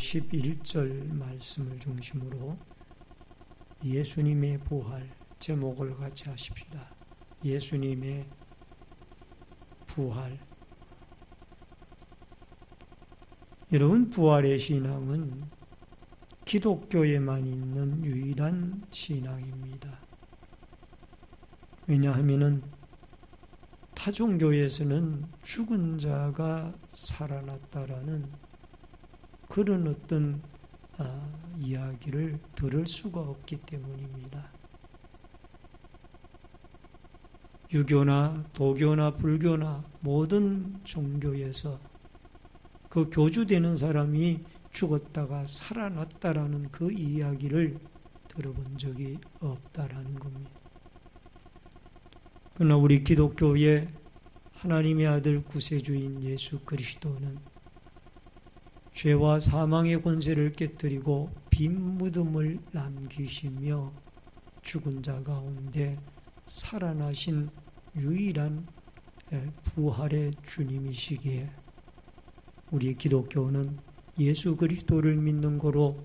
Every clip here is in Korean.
11절 말씀을 중심으로 예수님의 부활 제목을 같이 하십시다. 예수님의 부활. 여러분, 부활의 신앙은 기독교에만 있는 유일한 신앙입니다. 왜냐하면 타종교에서는 죽은 자가 살아났다라는 그런 어떤 이야기를 들을 수가 없기 때문입니다. 유교나 도교나 불교나 모든 종교에서 그 교주되는 사람이 죽었다가 살아났다라는 그 이야기를 들어본 적이 없다라는 겁니다. 그러나 우리 기독교의 하나님의 아들 구세주인 예수 그리스도는 죄와 사망의 권세를 깨뜨리고 빈 무덤을 남기시며 죽은 자 가운데 살아나신 유일한 부활의 주님이시기에 우리 기독교는 예수 그리스도를 믿는 거로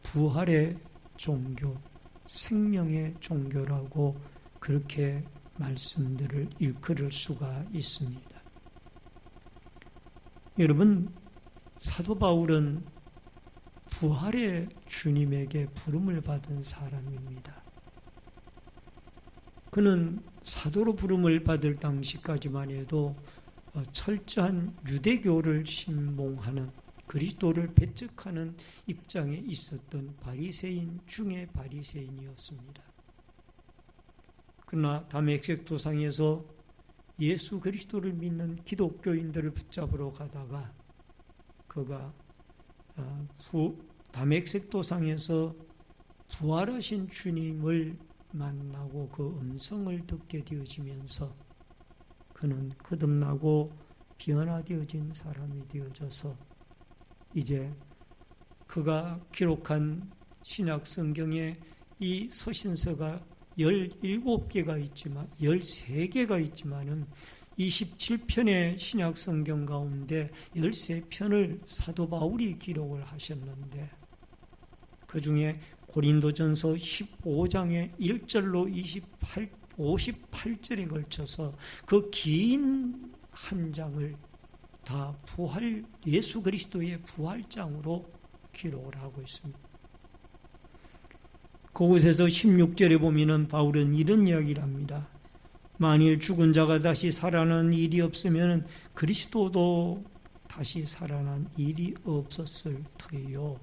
부활의 종교, 생명의 종교라고 그렇게 말씀들을 일컬을 수가 있습니다. 여러분, 사도 바울은 부활의 주님에게 부름을 받은 사람입니다. 그는 사도로 부름을 받을 당시까지만 해도 철저한 유대교를 신봉하는 그리스도를 배척하는 입장에 있었던 바리새인 중의 바리새인이었습니다. 그러나 다메섹 도상에서 예수 그리스도를 믿는 기독교인들을 붙잡으러 가다가 그가 다메섹 도상에서 부활하신 주님을 만나고 그 음성을 듣게 되어지면서 그는 거듭나고 변화되어진 사람이 되어져서 이제 그가 기록한 신약 성경에 이 서신서가 17개가 있지만 13개가 있지만은 27편의 신약 성경 가운데 13편을 사도 바울이 기록을 하셨는데 그 중에 고린도전서 15장의 1절로 58절에 걸쳐서 그 긴 한 장을 다 부활, 예수 그리스도의 부활장으로 기록을 하고 있습니다. 그곳에서 16절에 보면은 바울은 이런 이야기를 합니다. 만일 죽은 자가 다시 살아난 일이 없으면 그리스도도 다시 살아난 일이 없었을 터예요.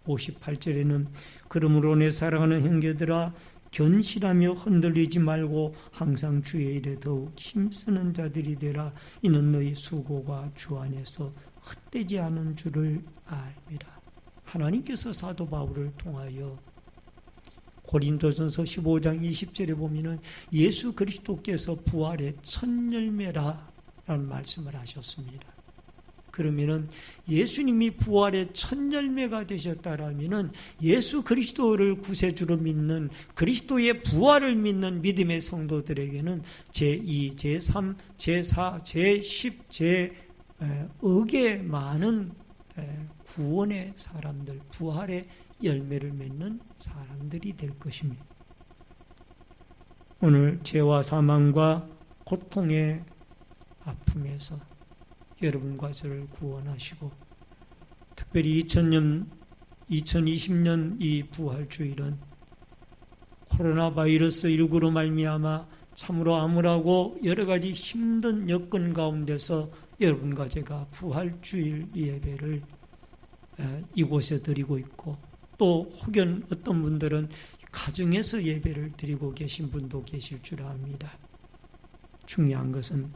58절에는 그러므로 내 사랑하는 형제들아 견실하며 흔들리지 말고 항상 주의 일에 더욱 힘쓰는 자들이 되라. 이는 너희 수고가 주 안에서 헛되지 않은 줄을 알미라. 하나님께서 사도 바울을 통하여 고린도전서 15장 20절에 보면은 예수 그리스도께서 부활의 첫 열매라라는 말씀을 하셨습니다. 그러면은 예수님이 부활의 첫 열매가 되셨다라면은 예수 그리스도를 구세주로 믿는 그리스도의 부활을 믿는 믿음의 성도들에게는 제2, 제3, 제4, 제10, 제 억의 많은 구원의 사람들, 부활의 열매를 맺는 사람들이 될 것입니다. 오늘 죄와 사망과 고통의 아픔에서 여러분과 저를 구원하시고 특별히 2020년 이 부활주일은 코로나 바이러스 19로 말미암아 참으로 암울하고 여러 가지 힘든 여건 가운데서 여러분과 제가 부활주일 예배를 이곳에 드리고 있고 또 혹은 어떤 분들은 가정에서 예배를 드리고 계신 분도 계실 줄 압니다. 중요한 것은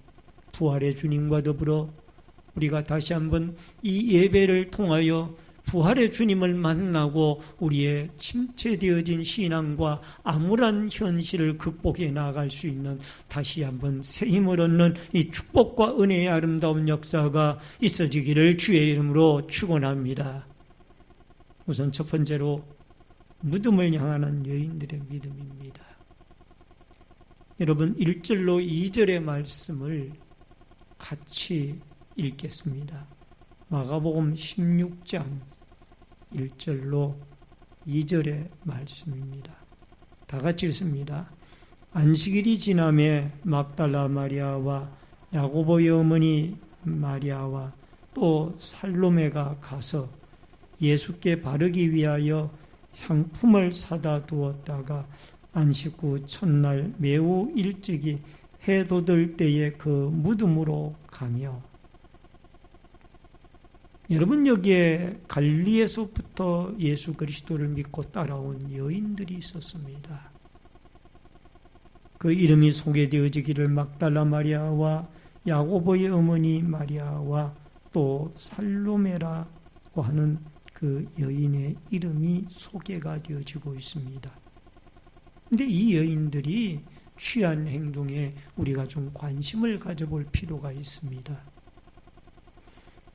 부활의 주님과 더불어 우리가 다시 한번 이 예배를 통하여 부활의 주님을 만나고 우리의 침체되어진 신앙과 암울한 현실을 극복해 나아갈 수 있는 다시 한번 새 힘을 얻는 이 축복과 은혜의 아름다운 역사가 있어지기를 주의 이름으로 축원합니다. 우선 첫 번째로 무덤을 향하는 여인들의 믿음입니다. 여러분 1절로 2절의 말씀을 같이 읽겠습니다. 마가복음 16장 1절로 2절의 말씀입니다. 다 같이 읽습니다. 안식일이 지남에 막달라 마리아와 야고보의 어머니 마리아와 또 살로메가 가서 예수께 바르기 위하여 향품을 사다 두었다가 안식 후 첫날 매우 일찍이 해 돋을 때에 그 무덤으로 가며, 여러분, 여기에 갈릴리에서부터 예수 그리스도를 믿고 따라온 여인들이 있었습니다. 그 이름이 소개되어지기를 막달라 마리아와 야고보의 어머니 마리아와 또 살로메라고 하는 그 여인의 이름이 소개가 되어지고 있습니다. 그런데 이 여인들이 취한 행동에 우리가 좀 관심을 가져볼 필요가 있습니다.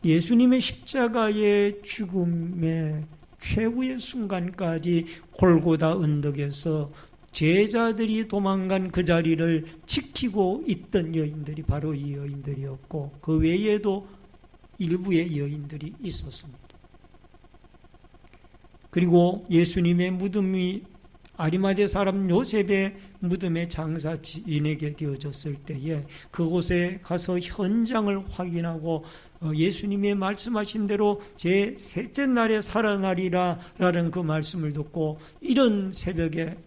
예수님의 십자가의 죽음의 최후의 순간까지 골고다 언덕에서 제자들이 도망간 그 자리를 지키고 있던 여인들이 바로 이 여인들이었고, 그 외에도 일부의 여인들이 있었습니다. 그리고 예수님의 무덤이 아리마대 사람 요셉의 무덤에 장사 지내게 되어졌을 때에 그곳에 가서 현장을 확인하고 예수님의 말씀하신 대로 제 셋째 날에 살아나리라 라는 그 말씀을 듣고, 이런 새벽에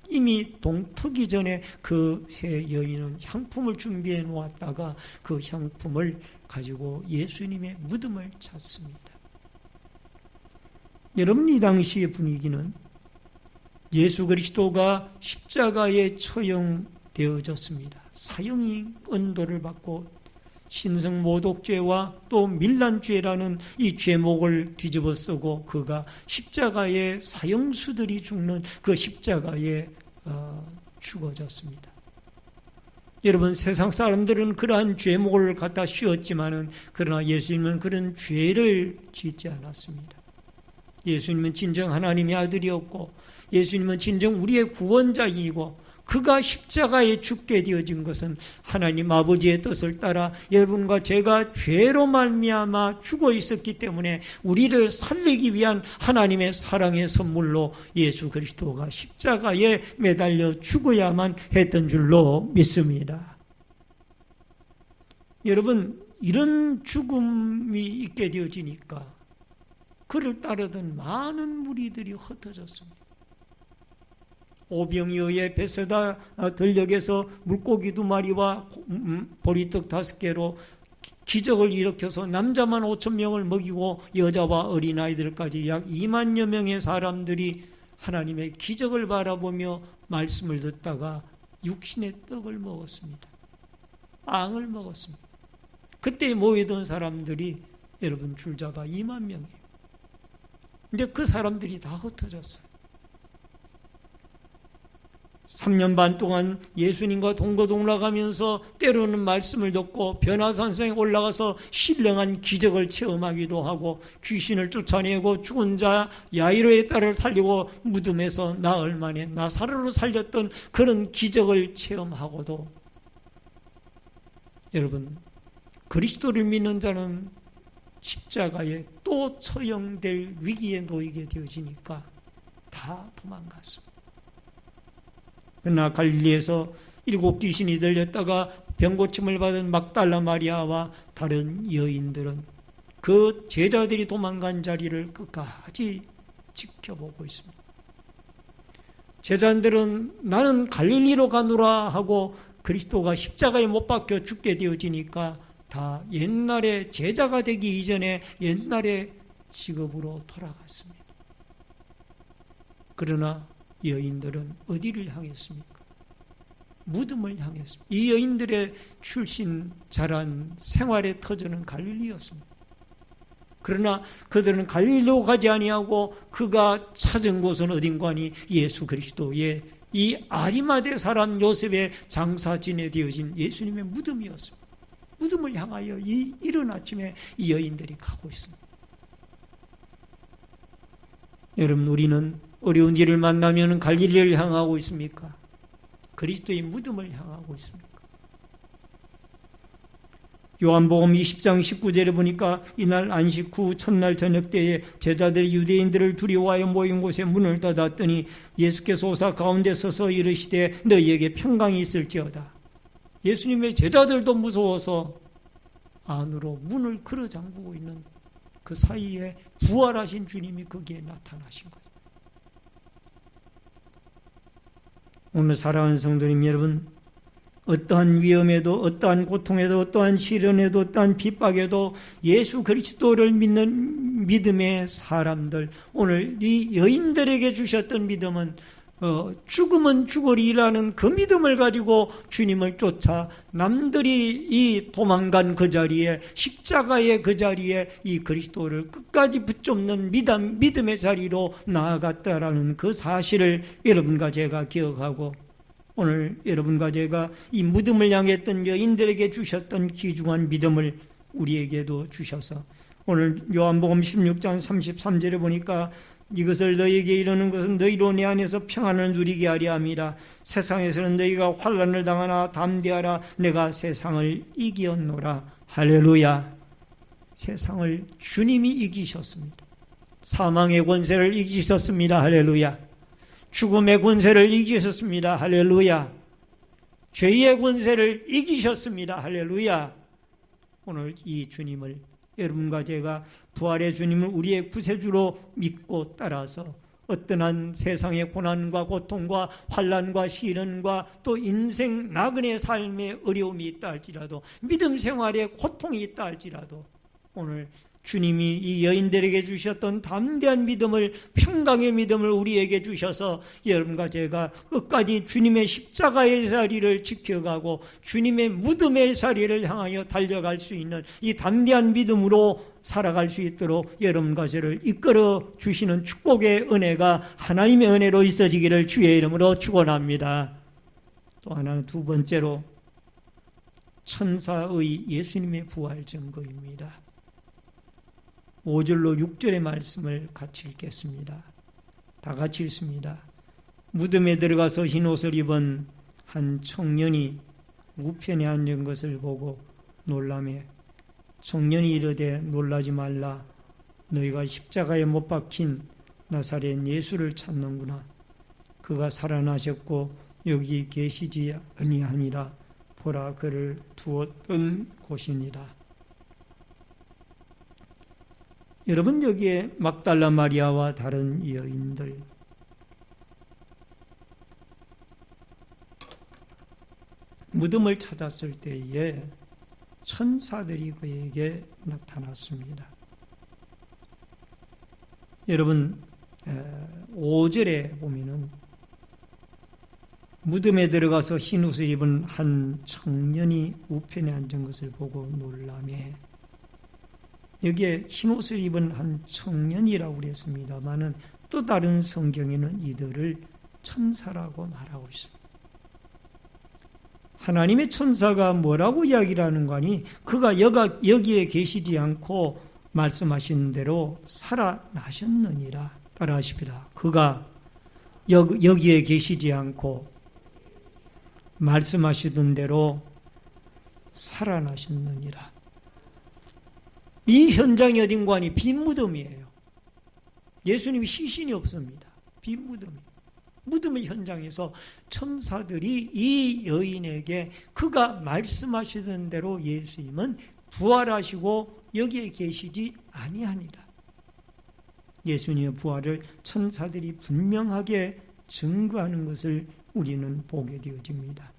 이미 동트기 전에 그 세 여인은 향품을 준비해 놓았다가 그 향품을 가지고 예수님의 무덤을 찾습니다. 여러분, 이 당시의 분위기는 예수 그리스도가 십자가에 처형되어졌습니다. 사형 언도를 받고 신성 모독죄와 또 밀란죄라는 이 죄목을 뒤집어 쓰고 그가 십자가에 사형수들이 죽는 그 십자가에 죽어졌습니다. 여러분, 세상 사람들은 그러한 죄목을 갖다 씌웠지만은 그러나 예수님은 그런 죄를 짓지 않았습니다. 예수님은 진정 하나님의 아들이었고 예수님은 진정 우리의 구원자이고, 그가 십자가에 죽게 되어진 것은 하나님 아버지의 뜻을 따라 여러분과 제가 죄로 말미암아 죽어 있었기 때문에 우리를 살리기 위한 하나님의 사랑의 선물로 예수 그리스도가 십자가에 매달려 죽어야만 했던 줄로 믿습니다. 여러분, 이런 죽음이 있게 되어지니까 그를 따르던 많은 무리들이 흩어졌습니다. 오병이어의 베세다 들녘에서 물고기 2마리와 보리떡 5개로 기적을 일으켜서 남자만 5,000명을 먹이고 여자와 어린아이들까지 약 2만여 명의 사람들이 하나님의 기적을 바라보며 말씀을 듣다가 육신의 떡을 먹었습니다. 빵을 먹었습니다. 그때 모이던 사람들이 여러분 줄자가 2만 명이에요. 근데 그 사람들이 다 흩어졌어요. 3년 반 동안 예수님과 동거동락하면서 때로는 말씀을 듣고 변화산성에 올라가서 신령한 기적을 체험하기도 하고, 귀신을 쫓아내고 죽은 자 야이로의 딸을 살리고 무덤에서 나흘 만에 나사로를 살렸던 그런 기적을 체험하고도, 여러분, 그리스도를 믿는 자는 십자가에 또 처형될 위기에 놓이게 되어지니까 다 도망갔습니다. 그러나 갈릴리에서 7 귀신이 들렸다가 병고침을 받은 막달라 마리아와 다른 여인들은 그 제자들이 도망간 자리를 끝까지 지켜보고 있습니다. 제자들은 나는 갈릴리로 가노라 하고 그리스도가 십자가에 못 박혀 죽게 되어지니까 다 옛날에 제자가 되기 이전에 옛날의 직업으로 돌아갔습니다. 그러나 여인들은 어디를 향했습니까? 무덤을 향했습니다. 이 여인들의 출신 자란 생활의 터전은 갈릴리였습니다. 그러나 그들은 갈릴리로 가지 아니하고 그가 찾은 곳은 어딘가니 예수 그리스도의 이 아리마대 사람 요셉의 장사 지내되어진 예수님의 무덤이었습니다. 무덤을 향하여 이른 아침에 이 여인들이 가고 있습니다. 여러분, 우리는 어려운 일을 만나면 갈릴리를 향하고 있습니까? 그리스도의 무덤을 향하고 있습니까? 요한복음 20장 19절에 보니까 이날 안식 후 첫날 저녁 때에 제자들이 유대인들을 두려워하여 모인 곳에 문을 닫았더니 예수께서 오사 가운데 서서 이르시되 너희에게 평강이 있을지어다. 예수님의 제자들도 무서워서 안으로 문을 걸어 잠그고 있는 그 사이에 부활하신 주님이 거기에 나타나신 거예요. 오늘 사랑하는 성도님 여러분, 어떠한 위험에도, 어떠한 고통에도, 어떠한 시련에도, 어떠한 핍박에도 예수 그리스도를 믿는 믿음의 사람들, 오늘 이 여인들에게 주셨던 믿음은 죽으면 죽으리라는 그 믿음을 가지고 주님을 쫓아 남들이 이 도망간 그 자리에, 십자가의 그 자리에 이 그리스도를 끝까지 붙잡는 믿음의 자리로 나아갔다라는 그 사실을 여러분과 제가 기억하고, 오늘 여러분과 제가 이 무덤을 향했던 여인들에게 주셨던 귀중한 믿음을 우리에게도 주셔서, 오늘 요한복음 16장 33절에 보니까 이것을 너희에게 이르는 것은 너희로 내 안에서 평안을 누리게 하려 함이라. 세상에서는 너희가 환난을 당하나 담대하라. 내가 세상을 이기었노라. 할렐루야. 세상을 주님이 이기셨습니다. 사망의 권세를 이기셨습니다. 할렐루야. 죽음의 권세를 이기셨습니다. 할렐루야. 죄의 권세를 이기셨습니다. 할렐루야. 오늘 이 주님을, 여러분과 제가 부활의 주님을 우리의 구세주로 믿고 따라서 어떠한 세상의 고난과 고통과 환난과 시련과 또 인생 나그네 삶의 어려움이 있다 할지라도, 믿음 생활에 고통이 있다 할지라도, 오늘 주님이 이 여인들에게 주셨던 담대한 믿음을, 평강의 믿음을 우리에게 주셔서 여러분과 제가 끝까지 주님의 십자가의 자리를 지켜가고 주님의 무덤의 자리를 향하여 달려갈 수 있는 이 담대한 믿음으로 살아갈 수 있도록 여러분과 저를 이끌어 주시는 축복의 은혜가 하나님의 은혜로 있어지기를 주의 이름으로 축원합니다. 또 하나는 두 번째로 천사의 예수님의 부활 증거입니다. 5절로 6절의 말씀을 같이 읽겠습니다. 다 같이 읽습니다. 무덤에 들어가서 흰옷을 입은 한 청년이 우편에 앉은 것을 보고 놀라매 청년이 이르되 놀라지 말라. 너희가 십자가에 못 박힌 나사렛 예수를 찾는구나. 그가 살아나셨고 여기 계시지 아니하니라. 보라, 그를 두었던 곳이니라. 여러분, 여기에 막달라 마리아와 다른 여인들, 무덤을 찾았을 때에 천사들이 그에게 나타났습니다. 여러분, 5절에 보면은 무덤에 들어가서 흰옷을 입은 한 청년이 우편에 앉은 것을 보고 놀라매, 여기에 흰옷을 입은 한 청년이라고 그랬습니다마는 또 다른 성경에는 이들을 천사라고 말하고 있습니다. 하나님의 천사가 뭐라고 이야기를 하는 거니? 그가 여기에 계시지 않고 말씀하신 대로 살아나셨느니라. 따라하십시다. 그가 여기에 계시지 않고 말씀하시던 대로 살아나셨느니라. 이 현장이 어딘가니 빈 무덤이에요. 예수님이 시신이 없습니다. 빈 무덤이에요. 무덤의 현장에서 천사들이 이 여인에게 그가 말씀하시던 대로 예수님은 부활하시고 여기에 계시지 아니하니라. 예수님의 부활을 천사들이 분명하게 증거하는 것을 우리는 보게 되어집니다.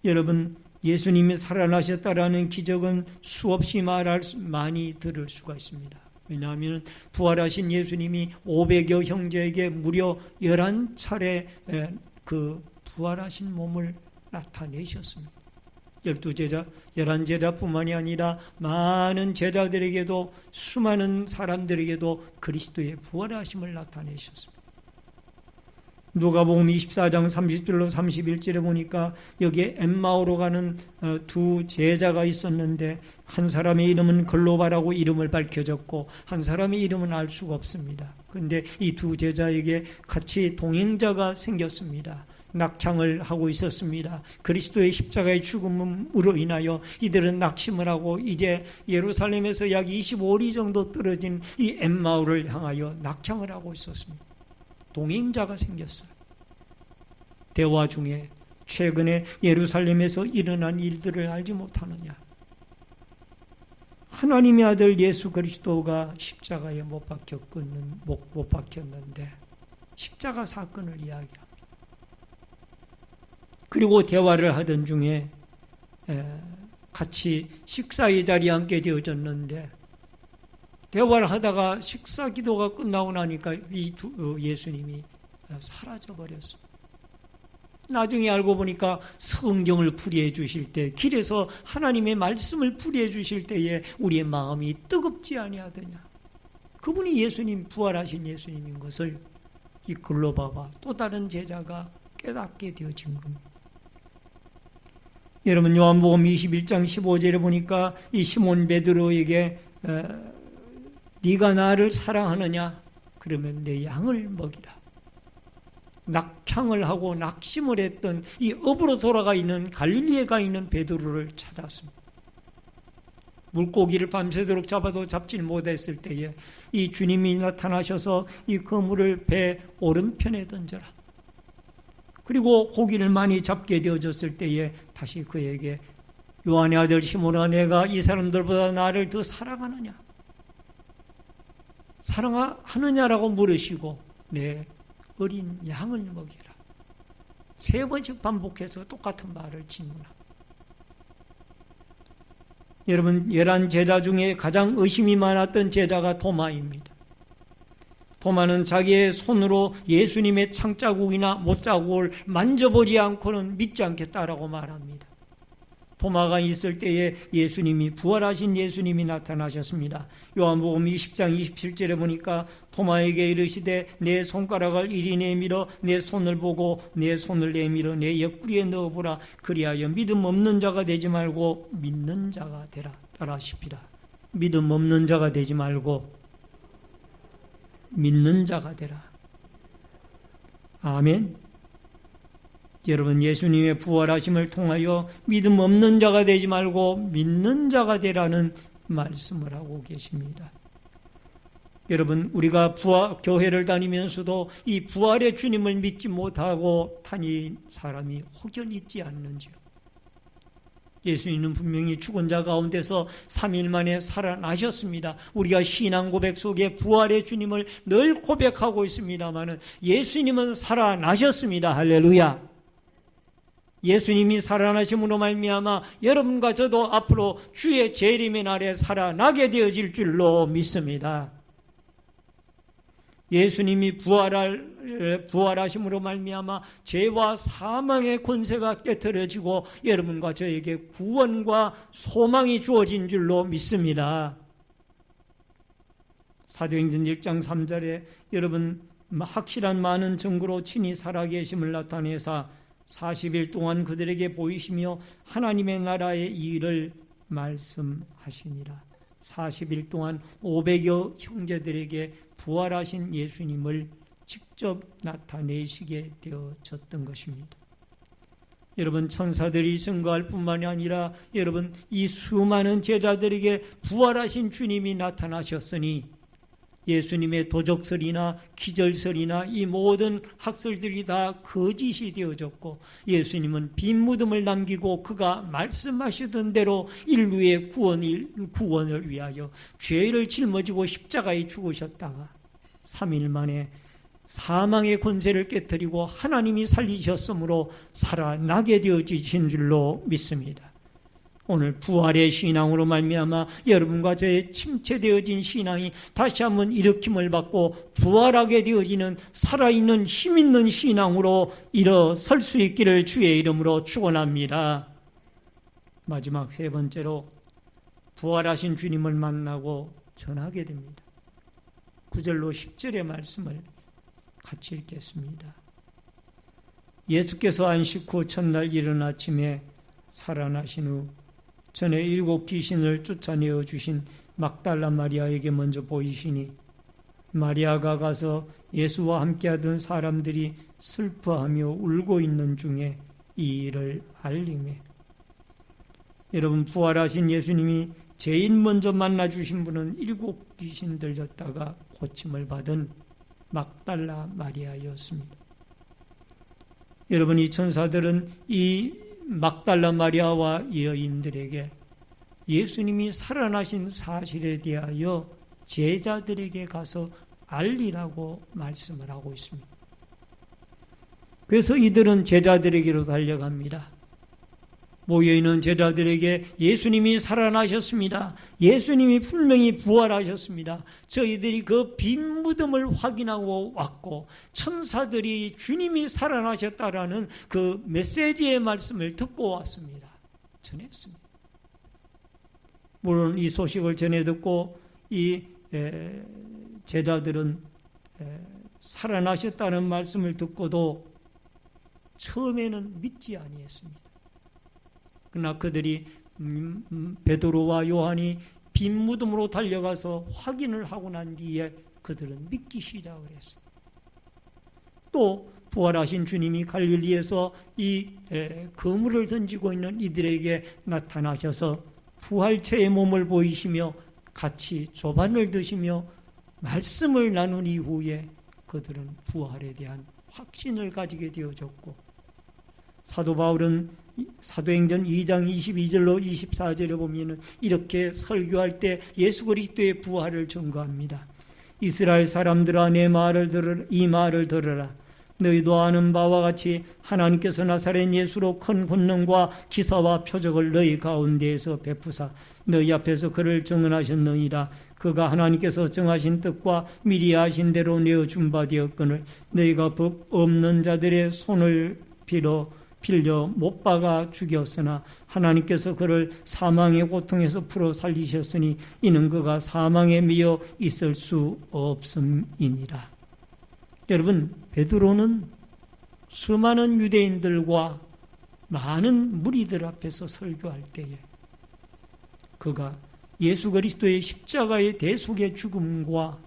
여러분, 예수님이 살아나셨다라는 기적은 수없이 많이 들을 수가 있습니다. 왜냐하면 부활하신 예수님이 500여 형제에게 무려 11차례 그 부활하신 몸을 나타내셨습니다. 11제자뿐만이 아니라 많은 제자들에게도, 수많은 사람들에게도 그리스도의 부활하심을 나타내셨습니다. 누가복음 24장 30절로 31절에 보니까 여기에 엠마오로 가는 두 제자가 있었는데 한 사람의 이름은 글로바라고 이름을 밝혀졌고 한 사람의 이름은 알 수가 없습니다. 그런데 이 두 제자에게 같이 동행자가 생겼습니다. 낙향을 하고 있었습니다. 그리스도의 십자가의 죽음으로 인하여 이들은 낙심을 하고 이제 예루살렘에서 약 25리 정도 떨어진 이 엠마오를 향하여 낙향을 하고 있었습니다. 동행자가 생겼어요. 대화 중에 최근에 예루살렘에서 일어난 일들을 알지 못하느냐. 하나님의 아들 예수 그리스도가 십자가에 못 박혔는데 십자가 사건을 이야기합니다. 그리고 대화를 하던 중에 같이 식사의 자리에 앉게 되어졌는데 대화를 하다가 식사 기도가 끝나고 나니까 예수님이 사라져버렸어요. 나중에 알고 보니까 성경을 풀이해 주실 때, 길에서 하나님의 말씀을 풀이해 주실 때에 우리의 마음이 뜨겁지 아니하더냐. 그분이 예수님, 부활하신 예수님인 것을 이 글로바와 또 다른 제자가 깨닫게 되어진 겁니다. 여러분, 요한복음 21장 15절에 보니까 이 시몬 베드로에게 네가 나를 사랑하느냐? 그러면 내 양을 먹이라. 낙향을 하고 낙심을 했던 이 업으로 돌아가 있는 갈릴리에 가 있는 베드로를 찾았습니다. 물고기를 밤새도록 잡아도 잡질 못했을 때에 이 주님이 나타나셔서 이 그물을 배 오른편에 던져라. 그리고 고기를 많이 잡게 되어졌을 때에 다시 그에게 요한의 아들 시몬아, 내가 이 사람들보다 나를 더 사랑하느냐? 사랑하느냐라고 물으시고 내 어린 양을 먹이라. 3번씩 반복해서 똑같은 말을 질문합니다. 여러분, 11제자 중에 가장 의심이 많았던 제자가 도마입니다. 도마는 자기의 손으로 예수님의 창자국이나 못자국을 만져보지 않고는 믿지 않겠다라고 말합니다. 도마가 있을 때에 예수님이, 부활하신 예수님이 나타나셨습니다. 요한복음 20장 27절에 보니까 도마에게 이르시되 내 손가락을 이리 내밀어 내 손을 보고 내 손을 내밀어 내 옆구리에 넣어보라. 그리하여 믿음 없는 자가 되지 말고 믿는 자가 되라. 따라하십시다. 믿음 없는 자가 되지 말고 믿는 자가 되라. 아멘. 여러분, 예수님의 부활하심을 통하여 믿음 없는 자가 되지 말고 믿는 자가 되라는 말씀을 하고 계십니다. 여러분, 우리가 교회를 다니면서도 이 부활의 주님을 믿지 못하고 다닌 사람이 혹여 있지 않는지요? 예수님은 분명히 죽은 자 가운데서 3일 만에 살아나셨습니다. 우리가 신앙 고백 속에 부활의 주님을 늘 고백하고 있습니다만 예수님은 살아나셨습니다. 할렐루야. 예수님이 살아나심으로 말미암아 여러분과 저도 앞으로 주의 재림의 날에 살아나게 되어질 줄로 믿습니다. 예수님이 부활하심으로 말미암아 죄와 사망의 권세가 깨트려지고 여러분과 저에게 구원과 소망이 주어진 줄로 믿습니다. 사도행전 1장 3절에 여러분, 확실한 많은 증거로 친히 살아계심을 나타내사 40일 동안 그들에게 보이시며 하나님의 나라의 일을 말씀하시니라. 40일 동안 500여 형제들에게 부활하신 예수님을 직접 나타내시게 되어졌던 것입니다. 여러분, 천사들이 증거할 뿐만이 아니라 여러분, 이 수많은 제자들에게 부활하신 주님이 나타나셨으니 예수님의 도적설이나 기절설이나 이 모든 학설들이 다 거짓이 되어졌고 예수님은 빈 무덤을 남기고 그가 말씀하시던 대로 인류의 구원을 위하여 죄를 짊어지고 십자가에 죽으셨다가 3일 만에 사망의 권세를 깨뜨리고 하나님이 살리셨으므로 살아나게 되어지신 줄로 믿습니다. 오늘 부활의 신앙으로 말미암아 여러분과 저의 침체되어진 신앙이 다시 한번 일으킴을 받고 부활하게 되어지는 살아있는 힘있는 신앙으로 일어설 수 있기를 주의 이름으로 축원합니다. 마지막 3번째로 부활하신 주님을 만나고 전하게 됩니다. 9절로 10절의 말씀을 같이 읽겠습니다. 예수께서 안식 후 첫날 이른 아침에 살아나신 후 전에 7 귀신을 쫓아내어 주신 막달라 마리아에게 먼저 보이시니 마리아가 가서 예수와 함께하던 사람들이 슬퍼하며 울고 있는 중에 이 일을 알림해. 여러분, 부활하신 예수님이 제일 먼저 만나주신 분은 7 귀신 들렸다가 고침을 받은 막달라 마리아였습니다. 여러분, 이 천사들은 이 막달라 마리아와 여인들에게 예수님이 살아나신 사실에 대하여 제자들에게 가서 알리라고 말씀을 하고 있습니다. 그래서 이들은 제자들에게로 달려갑니다. 모여있는 제자들에게 예수님이 살아나셨습니다. 예수님이 분명히 부활하셨습니다. 저희들이 그 빈 무덤을 확인하고 왔고 천사들이 주님이 살아나셨다라는 그 메시지의 말씀을 듣고 왔습니다. 전했습니다. 물론 이 소식을 전해 듣고 이 제자들은 살아나셨다는 말씀을 듣고도 처음에는 믿지 아니했습니다. 그러나 그들이 베드로와 요한이 빈 무덤으로 달려가서 확인을 하고 난 뒤에 그들은 믿기 시작을 했습니다. 또 부활하신 주님이 갈릴리에서 이 그물을 던지고 있는 이들에게 나타나셔서 부활체의 몸을 보이시며 같이 조반을 드시며 말씀을 나눈 이후에 그들은 부활에 대한 확신을 가지게 되어졌고, 사도 바울은 사도행전 2장 22절로 24절에 보면 이렇게 설교할 때 예수 그리스도의 부활을 증거합니다. 이스라엘 사람들아, 내 말을 들으라. 이 말을 들으라. 너희도 아는 바와 같이 하나님께서 나사렛 예수로 큰 권능과 기사와 표적을 너희 가운데에서 베푸사 너희 앞에서 그를 증언하셨느니라. 그가 하나님께서 정하신 뜻과 미리 아신 대로 내어준 바 되었거늘 너희가 법 없는 자들의 손을 빌려 못 박아 죽였으나 하나님께서 그를 사망의 고통에서 풀어 살리셨으니 이는 그가 사망에 미어 있을 수 없음이니라. 여러분, 베드로는 수많은 유대인들과 많은 무리들 앞에서 설교할 때에 그가 예수 그리스도의 십자가의 대속의 죽음과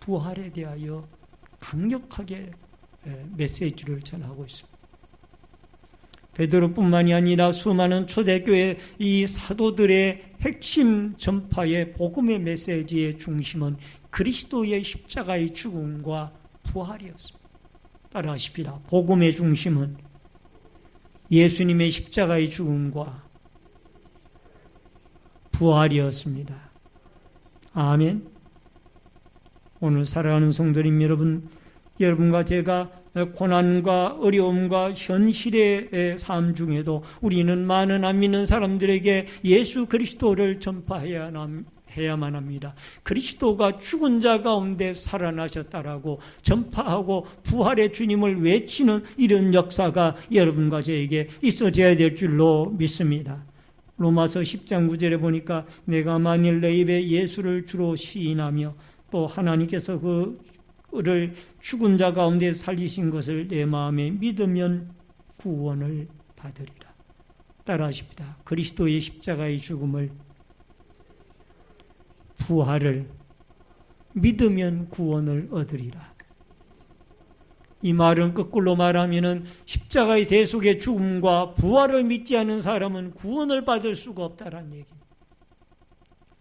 부활에 대하여 강력하게 메시지를 전하고 있습니다. 베드로뿐만이 아니라 수많은 초대교회 이 사도들의 핵심 전파의 복음의 메시지의 중심은 그리스도의 십자가의 죽음과 부활이었습니다. 따라하십시다. 복음의 중심은 예수님의 십자가의 죽음과 부활이었습니다. 아멘. 오늘 살아가는 성도님 여러분, 여러분과 제가 고난과 어려움과 현실의 삶 중에도 우리는 많은 안 믿는 사람들에게 예수 그리스도를 전파해야만 합니다. 그리스도가 죽은 자 가운데 살아나셨다라고 전파하고 부활의 주님을 외치는 이런 역사가 여러분과 저에게 있어져야 될 줄로 믿습니다. 로마서 10장 9절에 보니까 내가 만일 내 입에 예수를 주로 시인하며 또 하나님께서 그를 죽은 자 가운데 살리신 것을 내 마음에 믿으면 구원을 받으리라. 따라하십니다. 그리스도의 십자가의 죽음을, 부활을 믿으면 구원을 얻으리라. 이 말은 거꾸로 말하면 십자가의 대속의 죽음과 부활을 믿지 않는 사람은 구원을 받을 수가 없다는 얘기입니다.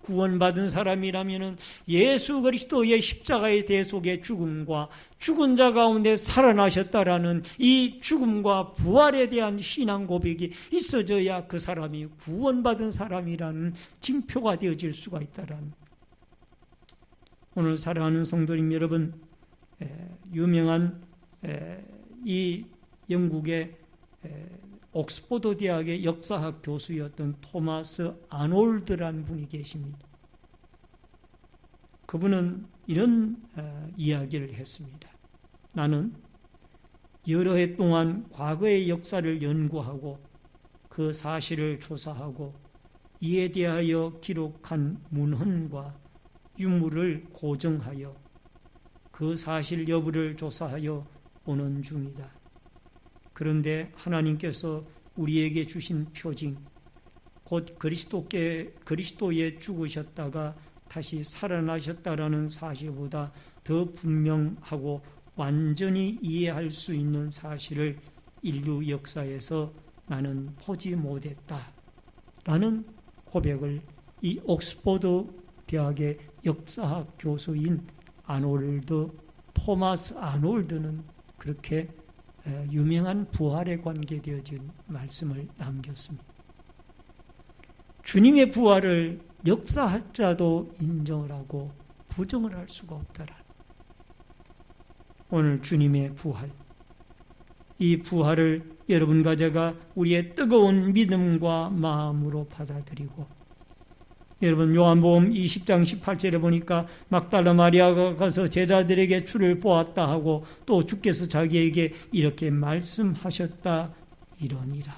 구원받은 사람이라면 예수 그리스도의 십자가의 대속의 죽음과 죽은 자 가운데 살아나셨다라는 이 죽음과 부활에 대한 신앙 고백이 있어져야 그 사람이 구원받은 사람이라는 징표가 되어질 수가 있다라는. 오늘 사랑하는 성도님 여러분, 유명한 이 영국의 옥스퍼드 대학의 역사학 교수였던 토마스 아놀드라는 분이 계십니다. 그분은 이런 이야기를 했습니다. 나는 여러 해 동안 과거의 역사를 연구하고 그 사실을 조사하고 이에 대하여 기록한 문헌과 유물을 고정하여 그 사실 여부를 조사하여 보는 중이다. 그런데 하나님께서 우리에게 주신 표징, 곧 그리스도에 죽으셨다가 다시 살아나셨다라는 사실보다 더 분명하고 완전히 이해할 수 있는 사실을 인류 역사에서 나는 보지 못했다라는 고백을 이 옥스퍼드 대학의 역사학 교수인 토마스 아놀드는 그렇게 유명한 부활에 관계되어진 말씀을 남겼습니다. 주님의 부활을 역사학자도 인정을 하고 부정을 할 수가 없다라. 오늘 주님의 부활, 이 부활을 여러분과 제가 우리의 뜨거운 믿음과 마음으로 받아들이고, 여러분 요한복음 20장 18절에 보니까 막달라 마리아가 가서 제자들에게 주를 보았다 하고 또 주께서 자기에게 이렇게 말씀하셨다 이러니라.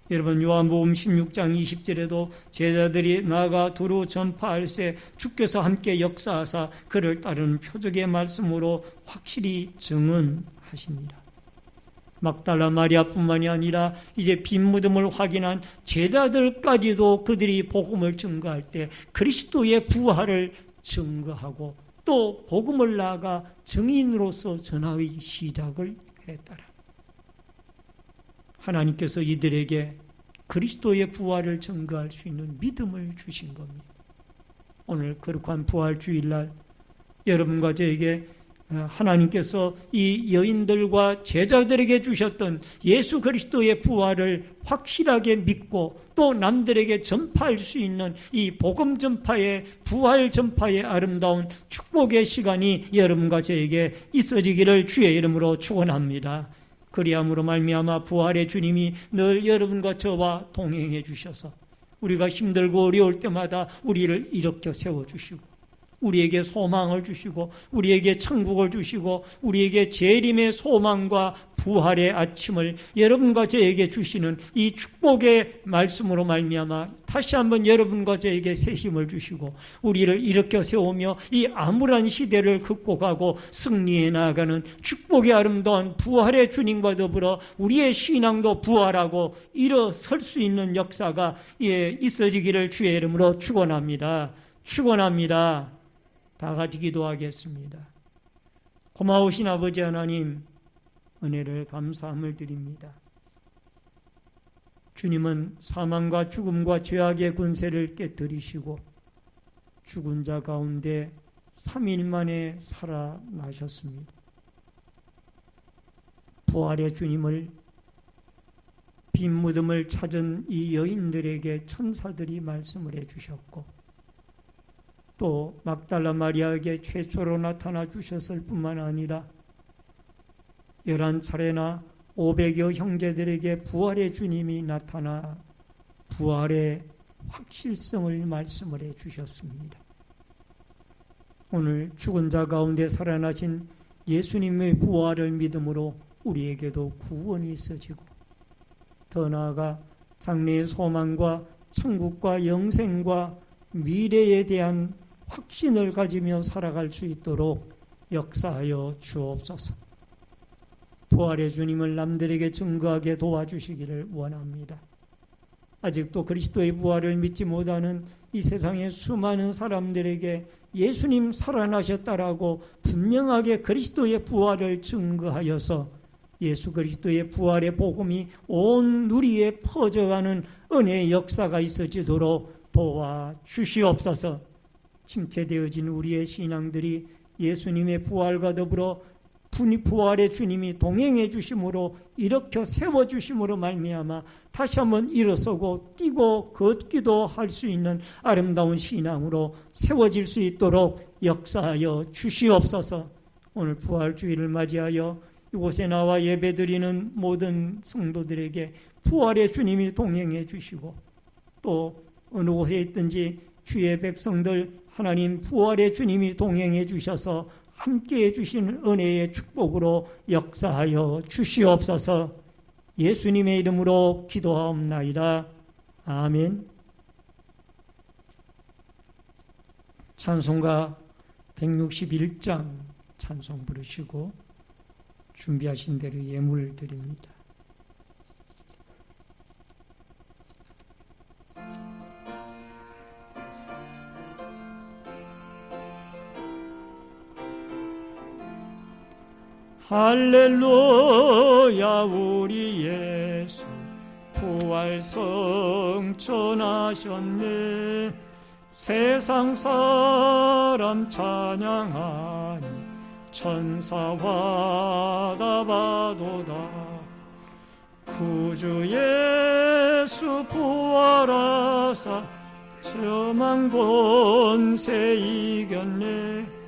여러분 요한복음 16장 20절에도 제자들이 나아가 두루 전파할세 주께서 함께 역사하사 그를 따르는 표적의 말씀으로 확실히 증언하십니다. 막달라 마리아뿐만이 아니라 이제 빈 무덤을 확인한 제자들까지도 그들이 복음을 증거할 때 그리스도의 부활을 증거하고 또 복음을 나아가 증인으로서 전하의 시작을 했더라. 하나님께서 이들에게 그리스도의 부활을 증거할 수 있는 믿음을 주신 겁니다. 오늘 거룩한 부활 주일날 여러분과 저에게 하나님께서 이 여인들과 제자들에게 주셨던 예수 그리스도의 부활을 확실하게 믿고 또 남들에게 전파할 수 있는 이 복음 전파의 부활 전파의 아름다운 축복의 시간이 여러분과 저에게 있어지기를 주의 이름으로 축원합니다. 그리함으로 말미암아 부활의 주님이 늘 여러분과 저와 동행해 주셔서 우리가 힘들고 어려울 때마다 우리를 일으켜 세워주시고 우리에게 소망을 주시고 우리에게 천국을 주시고 우리에게 재림의 소망과 부활의 아침을 여러분과 저에게 주시는 이 축복의 말씀으로 말미암아 다시 한번 여러분과 저에게 새 힘을 주시고 우리를 일으켜 세우며 이 암울한 시대를 극복하고 승리해 나아가는 축복의 아름다운 부활의 주님과 더불어 우리의 신앙도 부활하고 일어설 수 있는 역사가 있어지기를 주의 이름으로 축원합니다. 축원합니다. 다 같이 기도하겠습니다. 고마우신 아버지 하나님, 은혜를 감사함을 드립니다. 주님은 사망과 죽음과 죄악의 군세를 깨뜨리시고 죽은 자 가운데 3일 만에 살아나셨습니다. 부활의 주님을 빈 무덤을 찾은 이 여인들에게 천사들이 말씀을 해주셨고 또 막달라 마리아에게 최초로 나타나 주셨을 뿐만 아니라 11차례나 500여 형제들에게 부활의 주님이 나타나 부활의 확실성을 말씀을 해 주셨습니다. 오늘 죽은 자 가운데 살아나신 예수님의 부활을 믿음으로 우리에게도 구원이 있어지고 더 나아가 장래의 소망과 천국과 영생과 미래에 대한 확신을 가지며 살아갈 수 있도록 역사하여 주옵소서. 부활의 주님을 남들에게 증거하게 도와주시기를 원합니다. 아직도 그리스도의 부활을 믿지 못하는 이 세상의 수많은 사람들에게 예수님 살아나셨다라고 분명하게 그리스도의 부활을 증거하여서 예수 그리스도의 부활의 복음이 온 누리에 퍼져가는 은혜의 역사가 있어지도록 도와주시옵소서. 침체되어진 우리의 신앙들이 예수님의 부활과 더불어 부활의 주님이 동행해 주심으로 일으켜 세워주심으로 말미암아 다시 한번 일어서고 뛰고 걷기도 할 수 있는 아름다운 신앙으로 세워질 수 있도록 역사하여 주시옵소서. 오늘 부활주의를 맞이하여 이곳에 나와 예배드리는 모든 성도들에게 부활의 주님이 동행해 주시고 또 어느 곳에 있든지 주의 백성들 하나님 부활의 주님이 동행해 주셔서 함께해 주시는 은혜의 축복으로 역사하여 주시옵소서. 예수님의 이름으로 기도하옵나이다. 아멘. 찬송가 161장 찬송 부르시고 준비하신 대로 예물을 드립니다. 할렐루야 우리 예수 부활 성천하셨네. 세상 사람 찬양하니 천사와 다바도다. 구주 예수 부활하사 저만 권세 이겼네.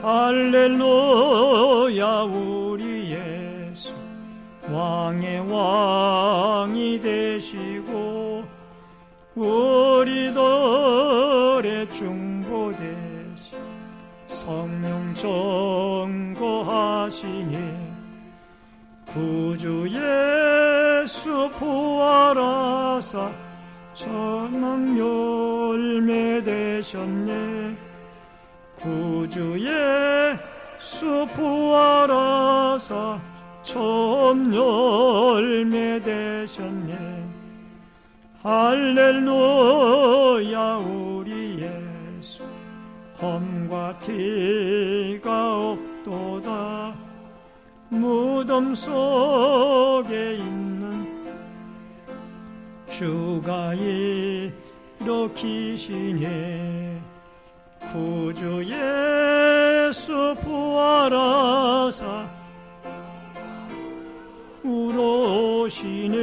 할렐루야 우리 예수 왕의 왕이 되시고 우리들의 중보되시 성령 전거하시니 구주 예수 부활하사 천만 열매 되셨네. 구주 예수 부활하사 천 열매 되셨네. 할렐루야 우리 예수 험과 티가 없도다. 무덤 속에 있는 주가 일으키시네. 구주 예수 부활하사 우러시네.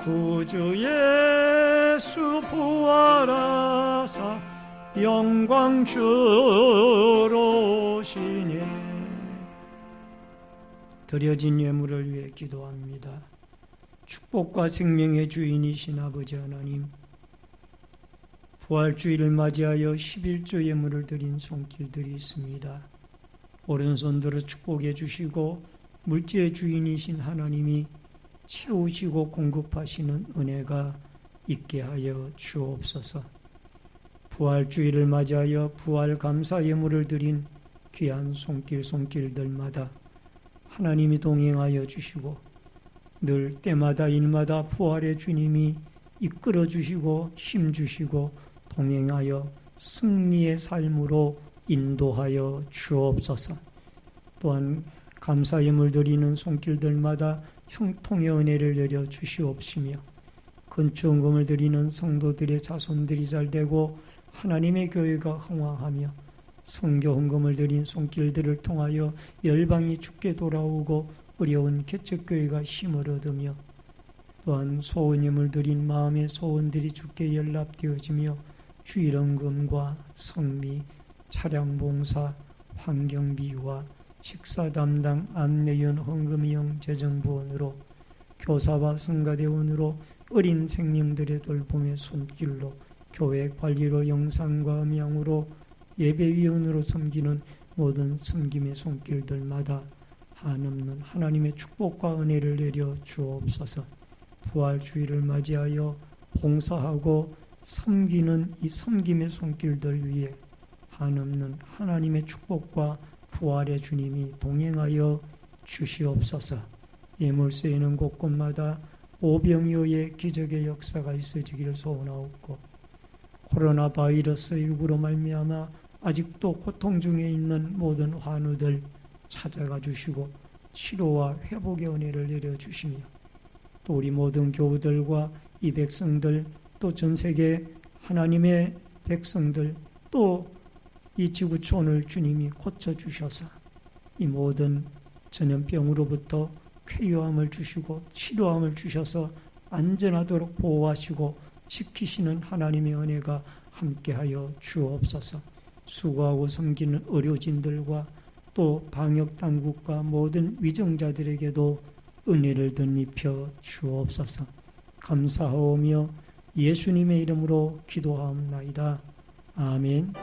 구주 예수 부활하사 영광 주러 오시네. 드려진 예물을 위해 기도합니다. 축복과 생명의 주인이신 아버지 하나님, 부활주일을 맞이하여 11조 예물을 드린 손길들이 있습니다. 오른손 들어 축복해 주시고 물질의 주인이신 하나님이 채우시고 공급하시는 은혜가 있게 하여 주옵소서. 부활주일을 맞이하여 부활 감사 예물을 드린 귀한 손길들마다 하나님이 동행하여 주시고 늘 때마다 일마다 부활의 주님이 이끌어 주시고 힘 주시고 동행하여 승리의 삶으로 인도하여 주옵소서. 또한 감사 예물 드리는 손길들마다 형통의 은혜를 내려 주시옵시며 근초헌금을 드리는 성도들의 자손들이 잘되고 하나님의 교회가 흥왕하며 선교 헌금을 드린 손길들을 통하여 열방이 주께 돌아오고 어려운 개척교회가 힘을 얻으며 또한 소원임을 드린 마음의 소원들이 주께 연락되어지며 주일헌금과 성미, 차량봉사, 환경비와 식사 담당 안내연 헌금형 재정부원으로 교사와 성가대원으로 어린 생명들의 돌봄의 손길로 교회 관리로 영상과 음향으로 예배위원으로 섬기는 모든 섬김의 손길들마다 한없는 하나님의 축복과 은혜를 내려 주옵소서. 부활주의를 맞이하여 봉사하고 섬기는 이 섬김의 손길들 위에 한없는 하나님의 축복과 부활의 주님이 동행하여 주시옵소서. 예물소에는 곳곳마다 오병이어의 기적의 역사가 있어지기를 소원하옵고 코로나 바이러스 19로 말미암아 아직도 고통 중에 있는 모든 환우들 찾아가 주시고 치료와 회복의 은혜를 내려주시며 또 우리 모든 교우들과 이 백성들 또 전세계 하나님의 백성들 또 이 지구촌을 주님이 고쳐주셔서 이 모든 전염병으로부터 쾌유함을 주시고 치료함을 주셔서 안전하도록 보호하시고 지키시는 하나님의 은혜가 함께하여 주옵소서. 수고하고 섬기는 의료진들과 또 방역당국과 모든 위정자들에게도 은혜를 덧입혀 주옵소서. 감사하오며 예수님의 이름으로 기도하옵나이다. 아멘.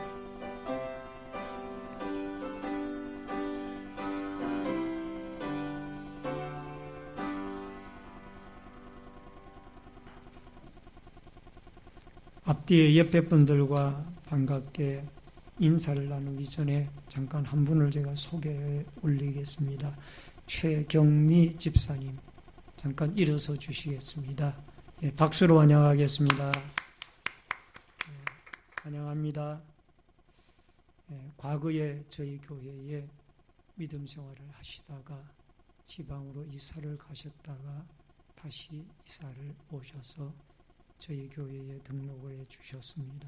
앞뒤에 옆에 분들과 반갑게 인사를 나누기 전에 잠깐 한 분을 제가 소개해 올리겠습니다. 최경미 집사님, 잠깐 일어서 주시겠습니다. 예, 박수로 환영하겠습니다. 환영합니다. 과거에 저희 교회에 믿음 생활을 하시다가 지방으로 이사를 가셨다가 다시 이사를 오셔서 저희 교회에 등록을 해 주셨습니다.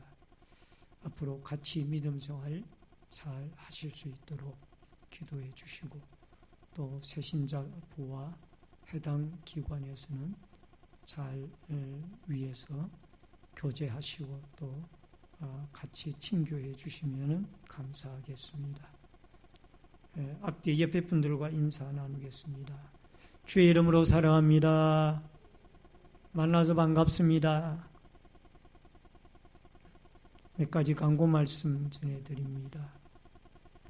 앞으로 같이 믿음 생활 잘 하실 수 있도록 기도해 주시고, 또 새신자부와 해당 기관에서는 잘 위해서 교제하시고 또 같이 친교해 주시면 감사하겠습니다. 앞뒤 옆에 분들과 인사 나누겠습니다. 주의 이름으로 사랑합니다. 만나서 반갑습니다. 몇 가지 광고 말씀 전해드립니다.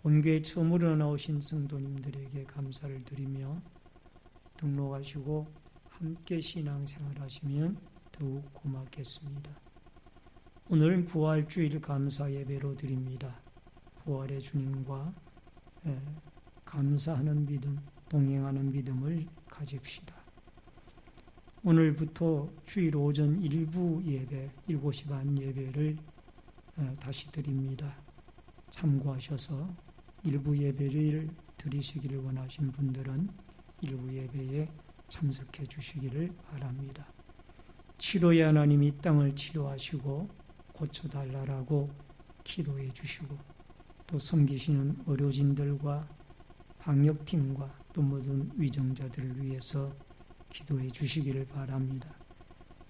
본교에 처음으로 나오신 성도님들에게 감사를 드리며 등록하시고 함께 신앙생활 하시면 더욱 고맙겠습니다. 오늘 부활주일 감사 예배로 드립니다. 부활의 주님과 감사하는 믿음, 동행하는 믿음을 가집시다. 오늘부터 주일 오전 일부 예배, 7시 반 예배를 다시 드립니다. 참고하셔서 일부 예배를 드리시기를 원하신 분들은 일부 예배에 참석해 주시기를 바랍니다. 치료의 하나님 이 땅을 치료하시고 고쳐달라고 기도해 주시고, 또 섬기시는 의료진들과 방역팀과 또 모든 위정자들을 위해서 기도해 주시기를 바랍니다.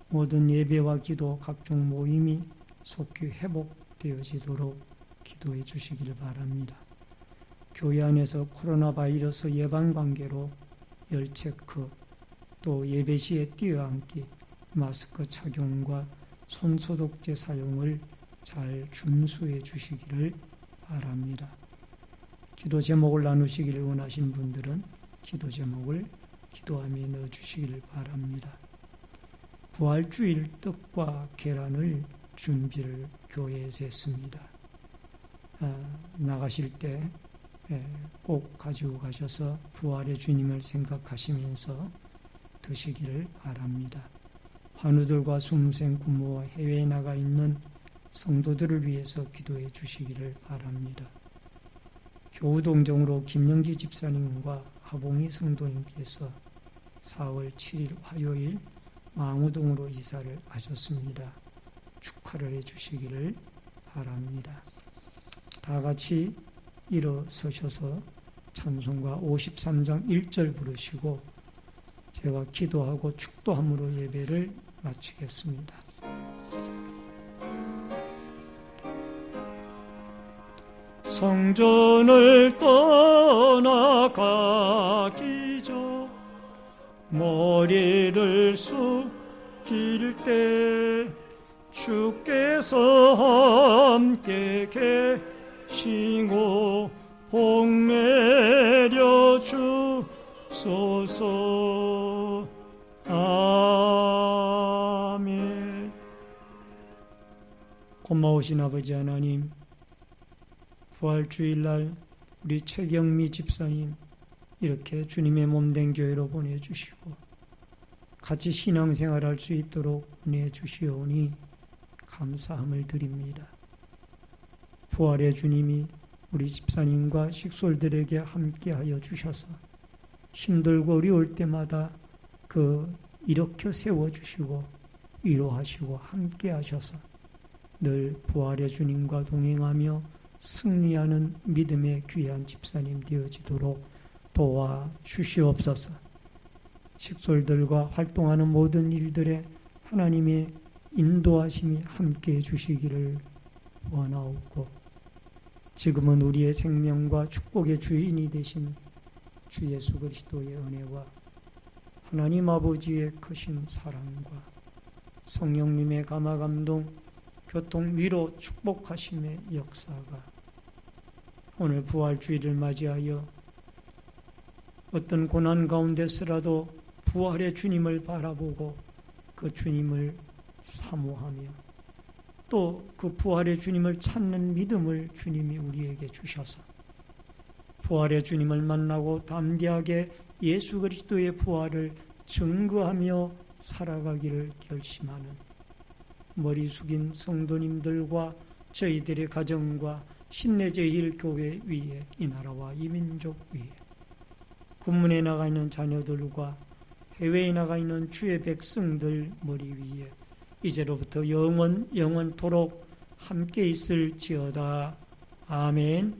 모든 예배와 기도, 각종 모임이 속히 회복되어지도록 기도해 주시기를 바랍니다. 교회 안에서 코로나 바이러스 예방 관계로 열체크, 또 예배 시에 뛰어앉기, 마스크 착용과 손소독제 사용을 잘 준수해 주시기를 바랍니다. 기도 제목을 나누시기를 원하신 분들은 기도 제목을 기도함에 넣어주시기를 바랍니다. 부활주일 떡과 계란을 준비를 교회에서 했습니다. 나가실 때 꼭 가지고 가셔서 부활의 주님을 생각하시면서 드시기를 바랍니다. 환우들과 숨생 부모와 해외에 나가 있는 성도들을 위해서 기도해 주시기를 바랍니다. 교우동정으로 김영기 집사님과 하봉희 성도님께서 4월 7일 화요일 망우동으로 이사를 하셨습니다. 축하를 해 주시기를 바랍니다. 다 같이 일어서셔서 찬송가 53장 1절 부르시고 제가 기도하고 축도함으로 예배를 마치겠습니다. 성전을 떠나가기 전 머리를 숙일 때 주께서 함께 계시고 복 내려 주소서. 아멘. 고마우신 아버지 하나님, 부활주일날 우리 최경미 집사님 이렇게 주님의 몸된 교회로 보내주시고 같이 신앙생활할 수 있도록 은혜 주시오니 감사함을 드립니다. 부활의 주님이 우리 집사님과 식솔들에게 함께하여 주셔서 힘들고 어려울 때마다 일으켜 세워주시고 위로하시고 함께하셔서 늘 부활의 주님과 동행하며 승리하는 믿음의 귀한 집사님 되어지도록 도와주시옵소서. 식솔들과 활동하는 모든 일들에 하나님의 인도하심이 함께해 주시기를 원하옵고, 지금은 우리의 생명과 축복의 주인이 되신 주 예수 그리스도의 은혜와 하나님 아버지의 크신 사랑과 성령님의 감화감동, 교통, 위로, 축복하심의 역사가 오늘 부활주일을 맞이하여 어떤 고난 가운데서라도 부활의 주님을 바라보고 그 주님을 사모하며 또 그 부활의 주님을 찾는 믿음을 주님이 우리에게 주셔서 부활의 주님을 만나고 담대하게 예수 그리스도의 부활을 증거하며 살아가기를 결심하는 머리 숙인 성도님들과 저희들의 가정과 신내제일교회 위에 이 나라와 이 민족 위에 군문에 나가 있는 자녀들과 해외에 나가 있는 주의 백성들 머리 위에 이제로부터 영원토록 함께 있을지어다. 아멘.